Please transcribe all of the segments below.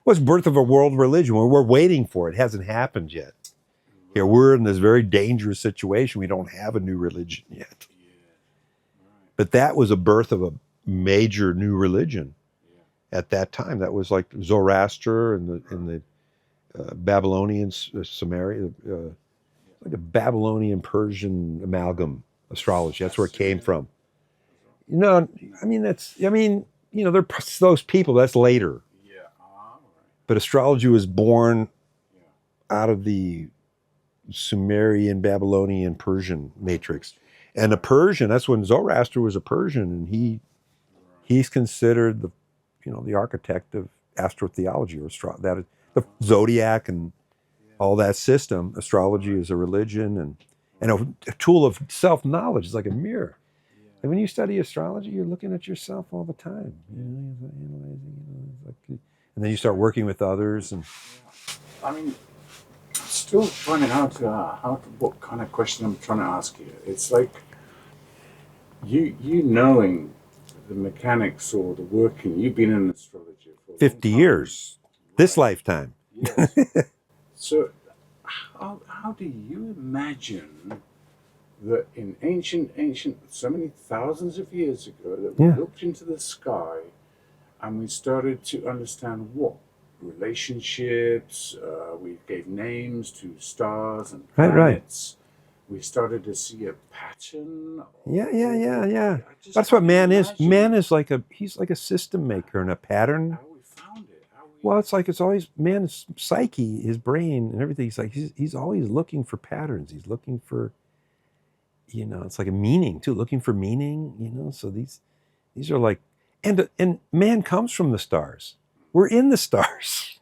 was birth of a world religion. We're waiting for it. It hasn't happened yet. Here we're in this very dangerous situation. We don't have a new religion yet. Yeah. Right. But that was a birth of a major new religion at that time. That was like Zoroaster and the Babylonians, Sumeria, like a Babylonian Persian amalgam astrology. That's where it came from. You know, they're those people. That's later. Yeah. Right. But astrology was born Yeah. out of the Sumerian, Babylonian, Persian matrix. And the Persian, that's when Zoroaster was a Persian, and he's considered the architect of astrotheology, or the zodiac and all that system. Astrology is a religion and a tool of self-knowledge. It's like a mirror. And when you study astrology, you're looking at yourself all the time. And then you start working with others. And I mean, still finding out what kind of question I'm trying to ask you. It's like you knowing the mechanics or the working. You've been in astrology for 50 years, this lifetime. Yes. So, how do you imagine that in ancient, so many thousands of years ago, that we looked into the sky and we started to understand what relationships, we gave names to stars and planets. We started to see a pattern. Yeah. That's what man is. Man is he's like a system maker and a pattern. How we found it. Well, it's always man's psyche, his brain and everything. He's always looking for patterns. He's looking for, it's like a meaning too, looking for meaning, so these are like, and man comes from the stars. We're in the stars.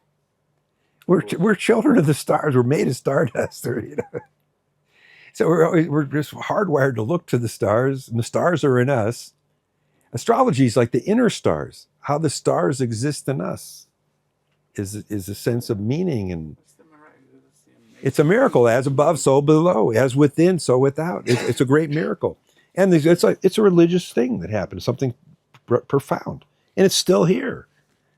We're children of the stars. We're made of stardust. So we're just hardwired to look to the stars, and the stars are in us. Astrology is like the inner stars. How the stars exist in us is a sense of meaning, and it's a miracle. As above, so below. As within, so without. It's a great miracle, and it's a religious thing that happened. Something profound, and it's still here.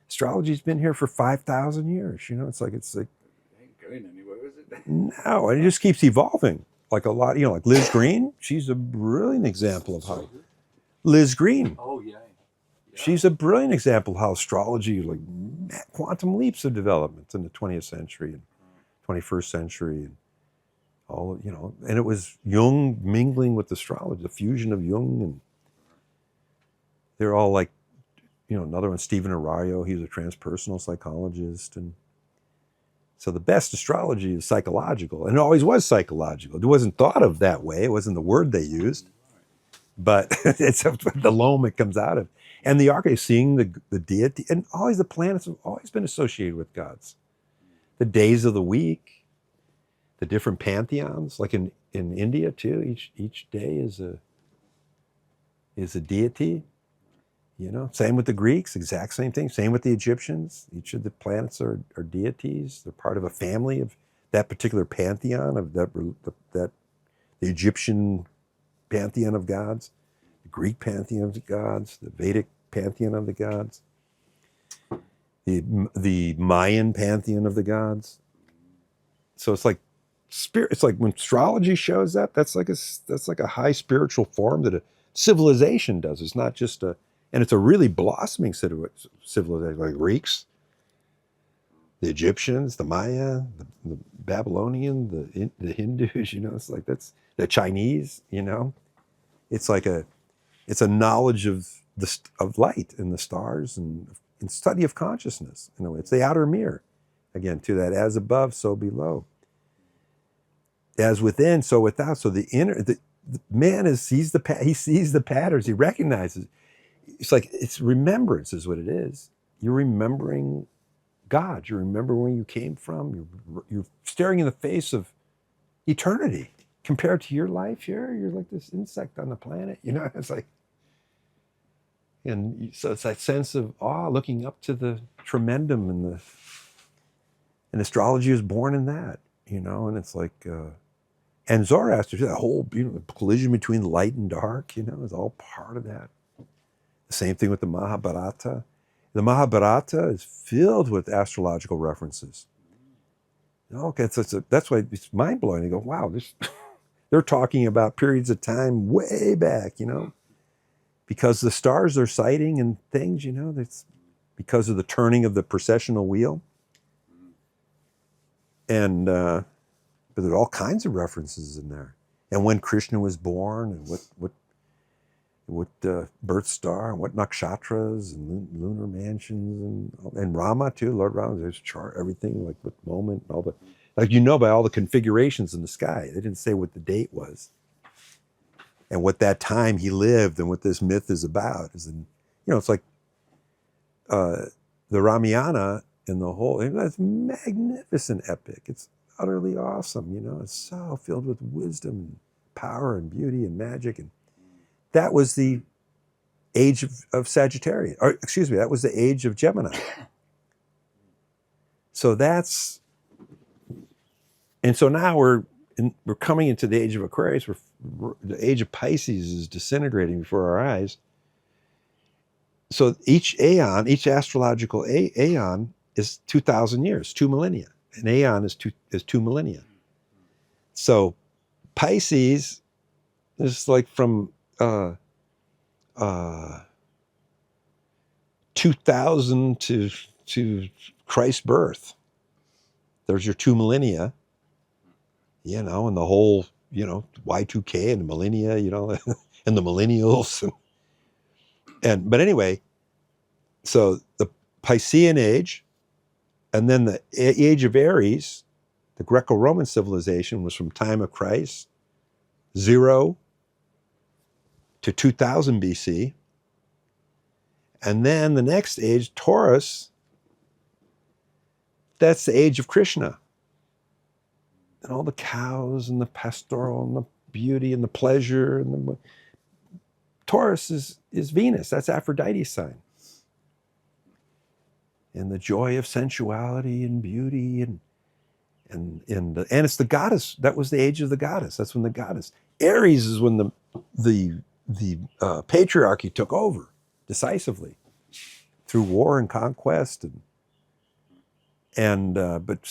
Astrology's been here for 5,000 years. It's like it ain't going anywhere, is it? No, and it just keeps evolving. Like a lot, like Liz Green. She's a brilliant example of how Liz Green. Oh yeah. She's a brilliant example of how astrology, like quantum leaps of development in the 20th century and 21st century, and all and it was Jung mingling with astrology, the fusion of Jung, and they're all like, another one, Stephen Arario. He was a transpersonal psychologist, and so the best astrology is psychological, and it always was psychological. It wasn't thought of that way. It wasn't the word they used, but it's the loam it comes out of. And the archetype, seeing the deity, and always the planets have always been associated with gods. The days of the week, the different pantheons, like in India too. Each day is a deity. Same with the Greeks, exact same thing. Same with the Egyptians. Each of the planets are deities. They're part of a family of that particular pantheon of the Egyptian pantheon of gods, the Greek pantheon of gods, the Vedic pantheon of the gods, the Mayan pantheon of the gods. So it's like spirit. It's like when astrology shows up. That's like a high spiritual form that a civilization does. It's not just and it's a really blossoming civilization, like Greeks, the Egyptians, the Maya, the Babylonian, the Hindus. It's like that's the Chinese. It's like it's a knowledge of light and the stars and study of consciousness. It's the outer mirror, again, to that as above, so below, as within, so without. So the inner, the man he sees the patterns, he recognizes. It's remembrance is what it is. You're remembering God. You remember where you came from. You're staring in the face of eternity. Compared to your life here, you're like this insect on the planet. It's like, and so it's that sense of awe, looking up to the tremendum, and astrology is born in that. And it's like, and Zoroaster, that whole collision between light and dark, is all part of that. The same thing with the Mahabharata. The Mahabharata is filled with astrological references. Okay, that's why it's mind blowing. You go, wow, they're talking about periods of time way back, because the stars they're sighting and things, that's because of the turning of the precessional wheel. And but there's all kinds of references in there, and when Krishna was born, and what birth star, and what nakshatras, and lunar mansions, and Rama too, Lord Rama. There's chart everything, like what moment, and all the, like, by all the configurations in the sky. They didn't say what the date was, and what that time he lived, and what this myth is about. It's like the Ramayana and the whole. That's magnificent epic. It's utterly awesome. It's so filled with wisdom, and power, and beauty, and magic, and that was the age of Sagittarius, or excuse me, that was the age of Gemini. So now we're coming into the age of Aquarius. The age of Pisces is disintegrating before our eyes. So each astrological aeon is 2,000 years, 2 millennia. An aeon is 2 millennia. So Pisces is like from 2000 to Christ's birth. There's your 2 millennia, and the whole, Y2K and the millennia, and the millennials. But anyway, so the Piscean age, and then the age of Aries, the Greco-Roman civilization, was from time of Christ, 0 to 2000 BC. And then the next age, Taurus, that's the age of Krishna. And all the cows, and the pastoral, and the beauty, and the pleasure. And Taurus is Venus. That's Aphrodite's sign. And the joy of sensuality and beauty, and it's the goddess. That was the age of the goddess. That's when the goddess. Aries is when the patriarchy took over decisively through war and conquest, but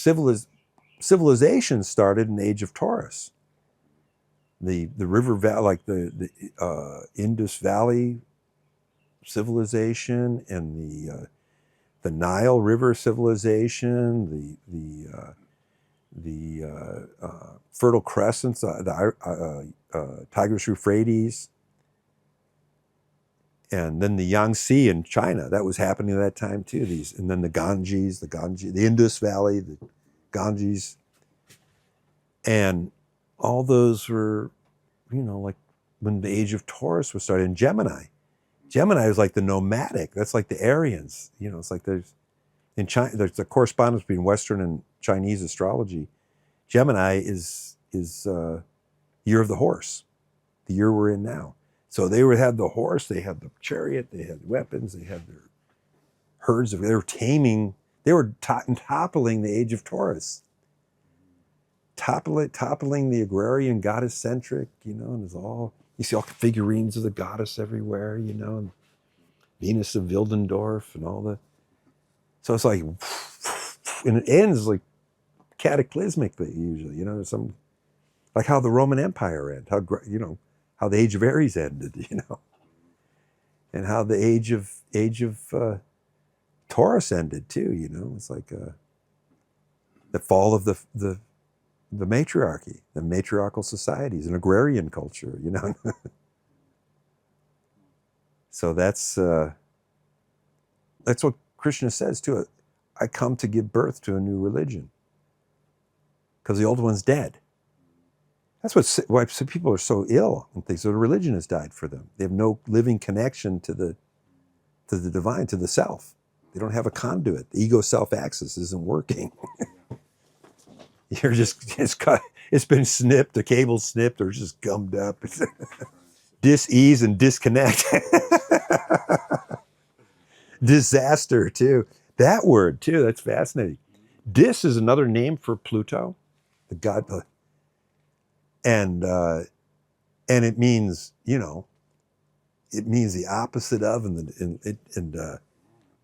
civilization started in the age of Taurus. The river valley, like the Indus Valley civilization, and the Nile River civilization, the Fertile Crescents, the Tigris Euphrates, and then the Yangtze in China. That was happening at that time too. And then the Ganges, the Indus Valley, the Ganges, and all those were, like when the age of Taurus was started. In Gemini was like the nomadic. That's like the Aryans. It's like there's the correspondence between Western and Chinese astrology. Gemini is year of the horse, the year we're in now. So they would have the horse, they had the chariot, they had weapons, they had their herds. They were taming. They were toppling the age of Taurus, toppling the agrarian goddess centric. And it's all, you see all figurines of the goddess everywhere. And Venus of Wildendorf and all the. So it's like, and it ends like cataclysmically usually. Some, like how the Roman Empire ended, how the age of Aries ended, and how the age of Taurus ended too. It's like the fall of the matriarchy, the matriarchal societies, an agrarian culture. So that's what Krishna says too. I come to give birth to a new religion because the old one's dead. That's why some people are so ill and things. So the religion has died for them. They have no living connection to the divine, to the self. They don't have a conduit. The ego self axis isn't working. It's been snipped, the cable's snipped, or just gummed up. Dis-ease and disconnect. Disaster too. That word too, that's fascinating. Dis is another name for Pluto, the god. And it means, it means the opposite of, and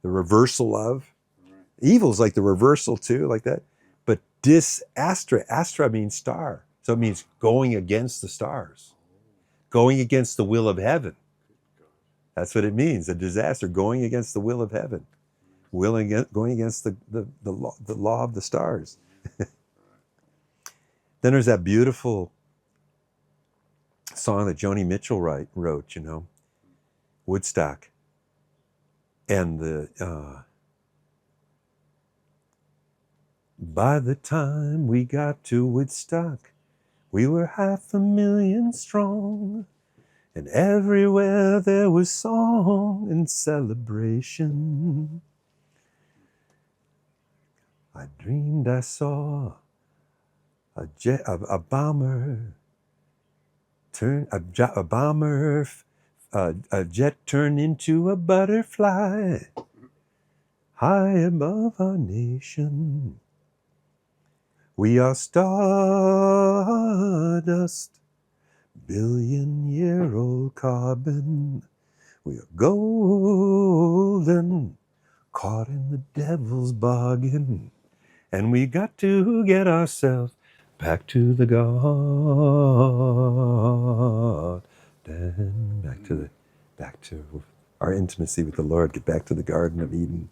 the reversal of. Right. Evil's like the reversal too, like that. But astra means star. So it means going against the stars, going against the will of heaven. That's what it means, a disaster, going against the will of heaven, going against the law of the stars. Then there's that beautiful song that Joni Mitchell wrote, you know, Woodstock. And by the time we got to Woodstock, we were 500,000 strong. And everywhere there was song and celebration. I dreamed I saw a bomber turn a jet turn into a butterfly high above our nation. We are stardust, billion-year-old carbon. We are golden, caught in the devil's bargain. And we got to get ourselves back to the garden. Back to our intimacy with the Lord. Get back to the Garden of Eden.